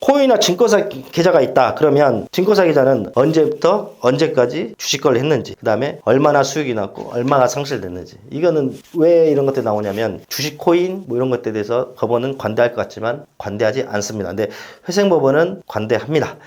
코인이나 증권사 계좌가 있다. 그러면 증권사 계좌는 언제부터 언제까지 주식거래를 했는지, 그 다음에 얼마나 수익이 났고 얼마가 상실됐는지. 이거는 왜 이런 것들이 나오냐면 주식 코인 뭐 이런 것들에 대해서 법원은 관대할 것 같지만 관대하지 않습니다. 근데 회생법원은 관대합니다.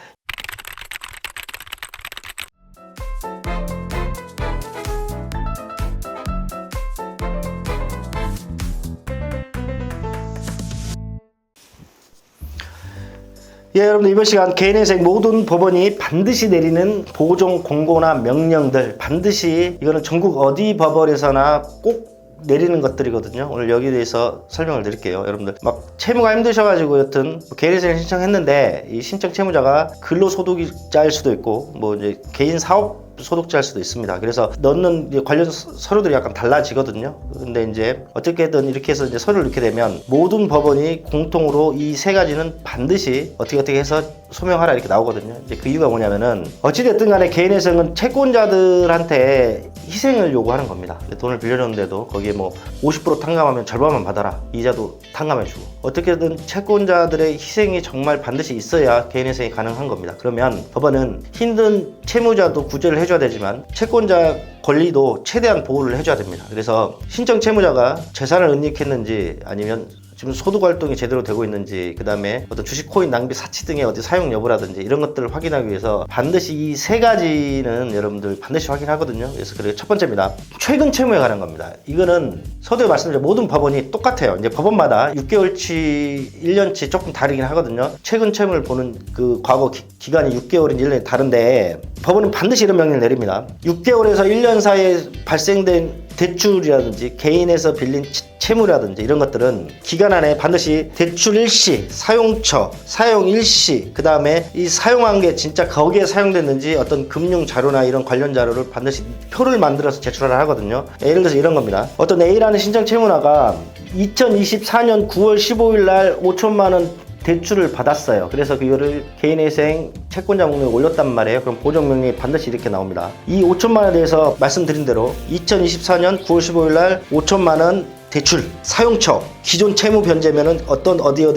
예, 여러분들 이번 시간 개인회생 모든 법원이 반드시 내리는 보종 공고나 명령들, 반드시 이거는 전국 어디 법원에서나 꼭 내리는 것들이거든요. 오늘 여기에 대해서 설명을 드릴게요. 여러분들 막 채무가 힘드셔가지고 여튼 개인회생을 신청했는데 이 신청 채무자가 근로소득자일 수도 있고 뭐 이제 개인 사업 소득자일 수도 있습니다. 그래서 넣는 이제 관련 서류들이 약간 달라지거든요. 근데 이제 어떻게든 이렇게 해서 이제 서류를 넣게 되면 모든 법원이 공통으로 이 세 가지는 반드시 어떻게 해서 소명하라 이렇게 나오거든요. 이제 그 이유가 뭐냐면은 어찌됐든 간에 개인회생은 채권자들한테 희생을 요구하는 겁니다. 돈을 빌려줬는데도 거기에 뭐 50% 탕감하면 절반만 받아라. 이자도 탕감해주고. 어떻게든 채권자들의 희생이 정말 반드시 있어야 개인회생이 가능한 겁니다. 그러면 법원은 힘든 채무자도 구제를 해줘야 되지만 채권자 권리도 최대한 보호를 해줘야 됩니다. 그래서 신청 채무자가 재산을 은닉했는지 아니면 지금 소득 활동이 제대로 되고 있는지, 그 다음에 어떤 주식 코인 낭비 사치 등의 어디 사용 여부라든지 이런 것들을 확인하기 위해서 반드시 이 세 가지는 여러분들 반드시 확인하거든요. 그래서 그게 첫 번째입니다. 최근 채무에 관한 겁니다. 이거는 서두에 말씀드린 모든 법원이 똑같아요. 이제 법원마다 6개월치, 1년치 조금 다르긴 하거든요. 최근 채무를 보는 그 과거 기간이 6개월인 1년이 다른데 법원은 반드시 이런 명령을 내립니다. 6개월에서 1년 사이에 발생된 대출이라든지 개인에서 빌린 채무라든지 이런 것들은 기간 안에 반드시 대출 일시, 사용처, 사용 일시, 그 다음에 이 사용한 게 진짜 거기에 사용됐는지 어떤 금융 자료나 이런 관련 자료를 반드시 표를 만들어서 제출하라 하거든요. 예를 들어서 이런 겁니다. 어떤 A라는 신청 채무나가 2024년 9월 15일 날 5천만 원 대출을 받았어요. 그래서 그거를 개인회생 채권자 목록에 올렸단 말이에요. 그럼 보정명령이 반드시 이렇게 나옵니다. 이 5천만 원에 대해서 말씀드린 대로 2024년 9월 15일 날 5천만 원 대출, 사용처, 기존 채무 변제면은 어떤 어디에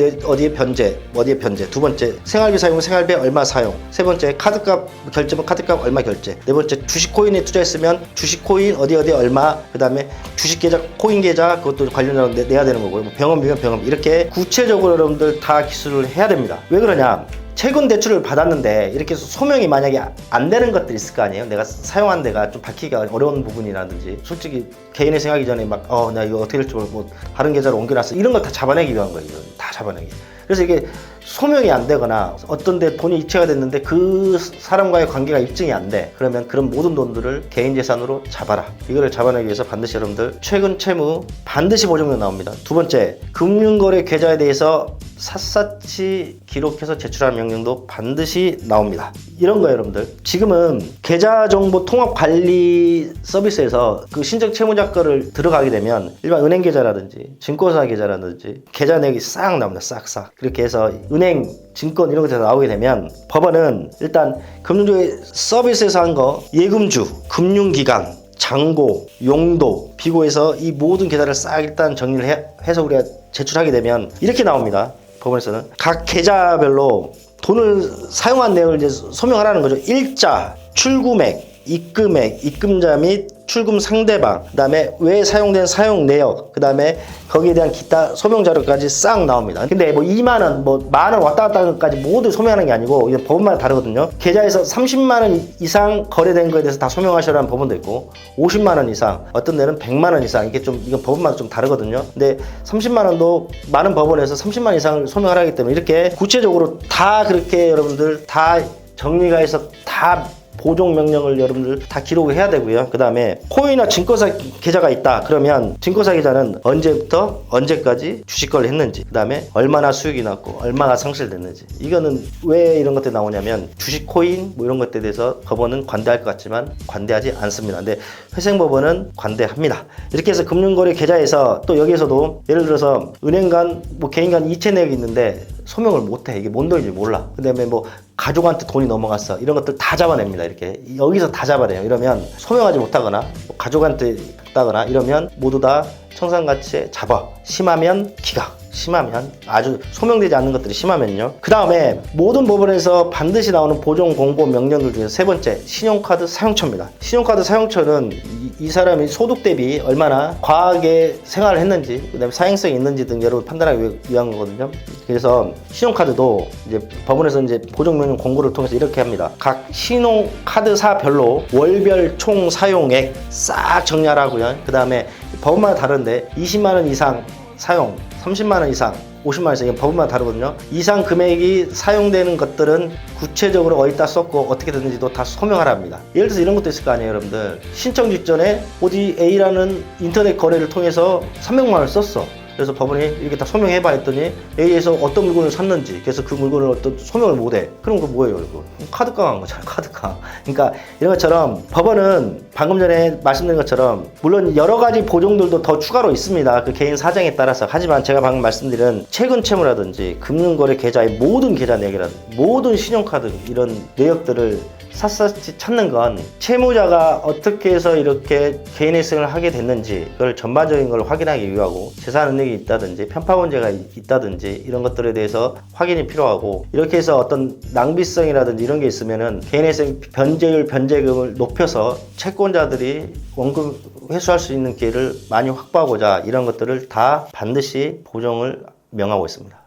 변제, 어디에 변제. 두 번째, 생활비 사용, 생활비 얼마 사용. 세 번째, 카드값 결제면 카드값 얼마 결제. 네 번째, 주식 코인에 투자했으면 주식 코인 어디 얼마. 그 다음에 주식 계좌, 코인 계좌 그것도 관련자로 내야 되는 거고요. 뭐 병원비면 병원비. 이렇게 구체적으로 여러분들 다 기술을 해야 됩니다. 왜 그러냐? 최근 대출을 받았는데 이렇게 소명이 만약에 안 되는 것들이 있을 거 아니에요. 내가 사용한 데가 좀 밝히기가 어려운 부분이라든지 솔직히 개인회생 하기 전에 막 나 이거 어떻게 될지 모르고 뭐 다른 계좌로 옮겨놨어 이런 걸 다 잡아내기 위한 거예요. 다 잡아내기. 그래서 이게 소명이 안 되거나 어떤 데 돈이 이체가 됐는데 그 사람과의 관계가 입증이 안 돼. 그러면 그런 모든 돈들을 개인 재산으로 잡아라. 이거를 잡아내기 위해서 반드시 여러분들 최근 채무 반드시 보정명 나옵니다. 두 번째, 금융거래 계좌에 대해서 샅샅이 기록해서 제출하는 명령도 반드시 나옵니다. 이런 거예요, 여러분들. 지금은 계좌정보 통합관리 서비스에서 그 신청 채무자 거를 들어가게 되면 일반 은행 계좌라든지 증권사 계좌라든지 계좌 내역이 싹 나옵니다. 싹. 그렇게 해서 은행, 증권 이런 것에서 나오게 되면 법원은 일단 금융조회 서비스에서 한 거 예금주, 금융기관, 잔고, 용도, 비고에서 이 모든 계좌를 싹 일단 정리를 해서 우리가 제출하게 되면 이렇게 나옵니다. 법원에서는 각 계좌별로 돈을 사용한 내역을 이제 소명하라는 거죠. 일자, 출구액, 입금액, 입금자 및 출금 상대방, 그 다음에 왜 사용된 사용 내역, 그 다음에 거기에 대한 기타 소명 자료까지 싹 나옵니다. 근데 뭐 2만원, 뭐 만원 왔다 갔다 하는 것까지 모두 소명하는 게 아니고 이게 법원마다 다르거든요. 계좌에서 30만원 이상 거래된 거에 대해서 다 소명하셔라는 법원도 있고 50만원 이상, 어떤 데는 100만원 이상, 이게 좀 이건 법원마다 좀 다르거든요. 근데 30만원도 많은 법원에서 30만 이상을 소명하라 하기 때문에 이렇게 구체적으로 다 그렇게 여러분들 다 정리가 해서 다 보종 명령을 여러분들 다 기록을 해야 되고요. 그 다음에 코인이나 증권사 계좌가 있다. 그러면 증권사 계좌는 언제부터 언제까지 주식거래를 했는지, 그 다음에 얼마나 수익이 났고 얼마가 상실됐는지. 이거는 왜 이런 것들이 나오냐면 주식 코인 뭐 이런 것들에 대해서 법원은 관대할 것 같지만 관대하지 않습니다. 근데 회생법원은 관대합니다. 이렇게 해서 금융거래 계좌에서 또 여기에서도 예를 들어서 은행 간 뭐 개인 간 이체 내역이 있는데 소명을 못해. 이게 뭔 돈인지 몰라. 그 다음에 뭐 가족한테 돈이 넘어갔어. 이런 것들 다 잡아냅니다. 이렇게 여기서 다 잡아내요. 이러면 소명하지 못하거나 가족한테 갔다거나 이러면 모두 다 청산가치에 잡아. 심하면 기각. 심하면, 아주 소명되지 않는 것들이 심하면요. 그 다음에 모든 법원에서 반드시 나오는 보존 공고 명령들 중에서 세 번째, 신용카드 사용처입니다. 신용카드 사용처는 이 사람이 소득 대비 얼마나 과하게 생활을 했는지, 그 다음에 사행성이 있는지 등 여러 판단하기 위한 거거든요. 그래서 신용카드도 이제 법원에서 이제 보존 명령 공고를 통해서 이렇게 합니다. 각 신용카드사별로 월별 총 사용액 싹 정리하라고요. 그 다음에 법원마다 다른데 20만 원 이상 사용, 30만 원 이상, 50만 원 이상, 이건 법원마다 다르거든요. 이상 금액이 사용되는 것들은 구체적으로 어디다 썼고 어떻게 됐는지도 다 소명하라 합니다. 예를 들어서 이런 것도 있을 거 아니에요, 여러분들. 신청 직전에 어디 A라는 인터넷 거래를 통해서 300만 원을 썼어. 그래서 법원이 이렇게 다 소명해봐 했더니 A에서 어떤 물건을 샀는지, 그래서 그 물건을 어떤 소명을 못해. 그럼 그거 뭐예요, 이거? 카드깡 한 거잖아요, 카드깡. 그러니까 이런 것처럼 법원은 방금 전에 말씀드린 것처럼 물론 여러 가지 보종들도 더 추가로 있습니다. 그 개인 사정에 따라서. 하지만 제가 방금 말씀드린 최근 채무라든지 금융거래 계좌의 모든 계좌 내역이라든지 모든 신용카드 이런 내역들을 샅샅이 찾는 건 채무자가 어떻게 해서 이렇게 개인회생을 하게 됐는지 그걸 전반적인 걸 확인하기 위하고 재산 은닉이 있다든지 편파 문제가 있다든지 이런 것들에 대해서 확인이 필요하고, 이렇게 해서 어떤 낭비성이라든지 이런 게 있으면은 개인회생 변제율 변제금을 높여서 채권자들이 원금 회수할 수 있는 기회를 많이 확보하고자 이런 것들을 다 반드시 보정을 명하고 있습니다.